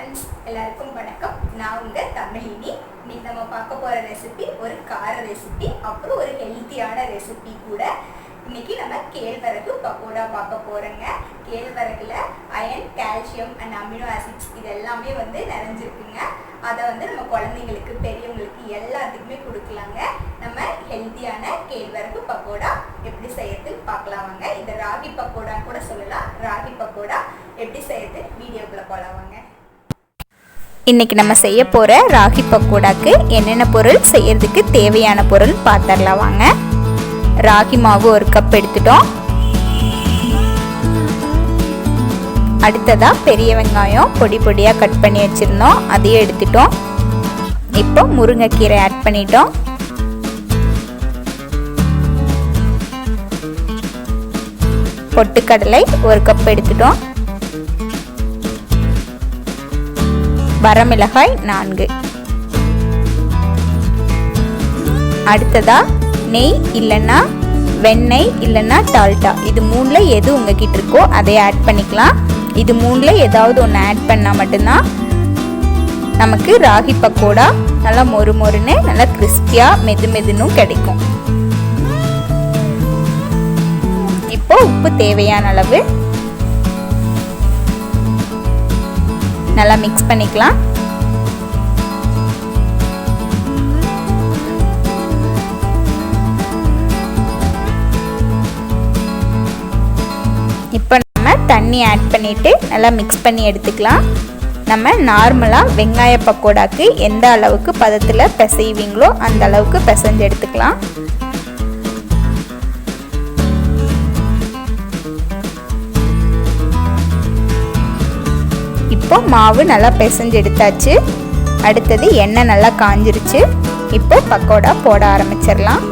Friends எல்லாருக்கும் வணக்கம். நான் உங்கள் தமிழினி. இன்னைக்கு நம்ம பார்க்க போகிற ரெசிபி ஒரு கார ரெசிபி, அப்புறம் ஒரு ஹெல்த்தியான ரெசிபி கூட. இன்னைக்கு நம்ம கேழ்வரகு பக்கோடா பார்க்க போகிறோங்க. கேழ்வரகுல iron, calcium and amino acids இது எல்லாமே நிறைஞ்சிருக்குங்க. அதை நம்ம குழந்தைங்களுக்கு, பெரியவங்களுக்கு எல்லாத்துக்குமே கொடுக்கலாங்க. நம்ம ஹெல்த்தியான கேழ்வரகு பக்கோடா எப்படி செய்யறதுன்னு பார்க்கலாம் வாங்க. இந்த ராகி பக்கோடான்னு கூட சொல்லலாம். ராகி பக்கோடா எப்படி செய்யறது வீடியோக்குள்ள போலாம் வாங்க. இன்னைக்கு நம்ம செய்ய போகிற ராகி பக்கோடாக்கு என்னென்ன பொருள், செய்யறதுக்கு தேவையான பொருள் பார்த்துடலாம் வாங்க. ராகி மாவு 1 கப் எடுத்துட்டோம். அடுத்ததா பெரிய வெங்காயம் பொடி பொடியாக கட் பண்ணி வச்சுருந்தோம், அதையும் எடுத்துட்டோம். இப்போ முருங்கைக்கீரை ஆட் பண்ணிட்டோம். பொட்டுக்கடலை 1 கப் எடுத்துட்டோம். வரமிளகாய் 4. அடுத்ததா நெய் இல்லைன்னா வெண்ணெய் இல்லைன்னா டால்டா, இது 3ல் எது உங்ககிட்ட இருக்கோ அதை ஆட் பண்ணிக்கலாம். இது 3ல் ஏதாவது ஒன்று ஆட் பண்ணால் மட்டும்தான் நமக்கு ராகி பக்கோடா நல்லா மொறு மொறுன்னு நல்லா கிறிஸ்பியாக மெது மெதுன்னும் கிடைக்கும். இப்போ உப்பு தேவையான அளவு நல்லா மிக்ஸ் பண்ணிக்கலாம். இப்போ நம்ம தண்ணி ஆட் பண்ணிட்டு நல்லா மிக்ஸ் பண்ணி எடுத்துக்கலாம். நம்ம நார்மலாக வெங்காய பக்கோடாக்கு எந்த அளவுக்கு பதத்தில் பிசைவீங்களோ அந்த அளவுக்கு பிசைஞ்சு எடுத்துக்கலாம். இப்போ மாவு நல்லா பிசைஞ்சு எடுத்தாச்சு. அடுத்தது எண்ணெய் நல்லா காஞ்சிருச்சு. இப்போ பக்கோடா போட ஆரம்பிச்சிடலாம்.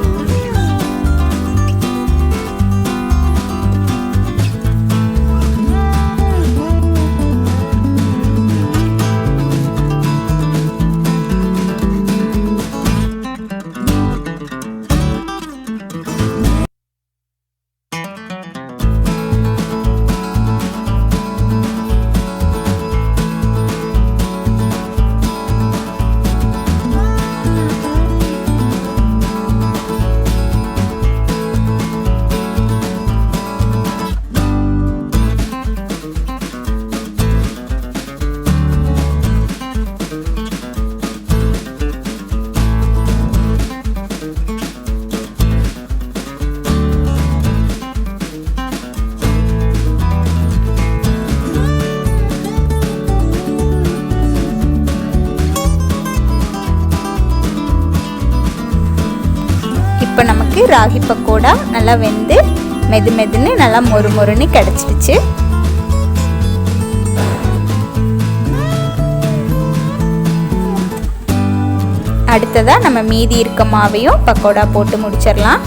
இப்போ நமக்கு ராகி பக்கோடா நல்லா வெந்து மெது மெதுன்னு நல்லா மொறு மொறுன்னு கிடச்சிடுச்சு. அடுத்ததாக நம்ம மீதி இருக்க மாவையும் பக்கோடா போட்டு முடிச்சிடலாம்.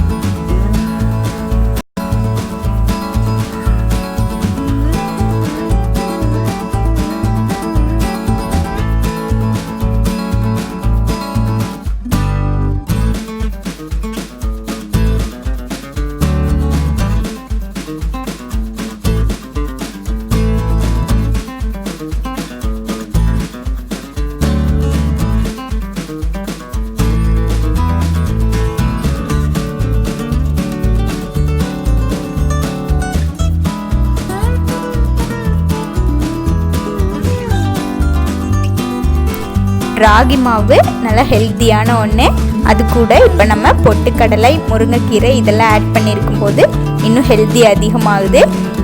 ராகி மாவு நல்லா ஹெல்த்தியான ஒன்று. அது கூட இப்போ நம்ம பொட்டுக்கடலை, முருங்கைக்கீரை இதெல்லாம் ஆட் பண்ணியிருக்கும் போது இன்னும் ஹெல்த்தி அதிகமாகுது.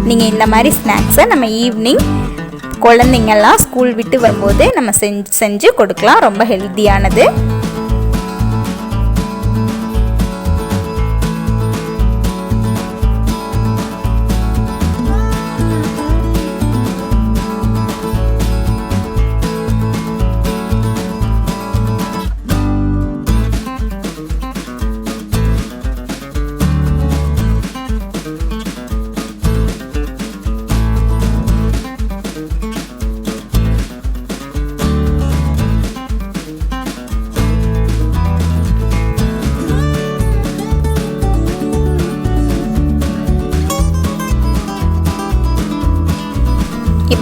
நீங்கள் இந்த மாதிரி ஸ்நாக்ஸை நம்ம ஈவினிங் குழந்தைங்கள்லாம் ஸ்கூல் விட்டு வரும்போது நம்ம செஞ்சு கொடுக்கலாம். ரொம்ப ஹெல்த்தியானது.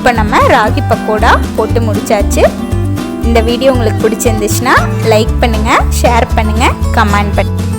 இப்போ நம்ம ராகி பக்கோடா போட்டு முடிச்சாச்சு. இந்த வீடியோ உங்களுக்கு பிடிச்சிருந்துச்சுன்னா லைக் பண்ணுங்கள், ஷேர் பண்ணுங்கள், கமெண்ட் பண்ணுங்கள்.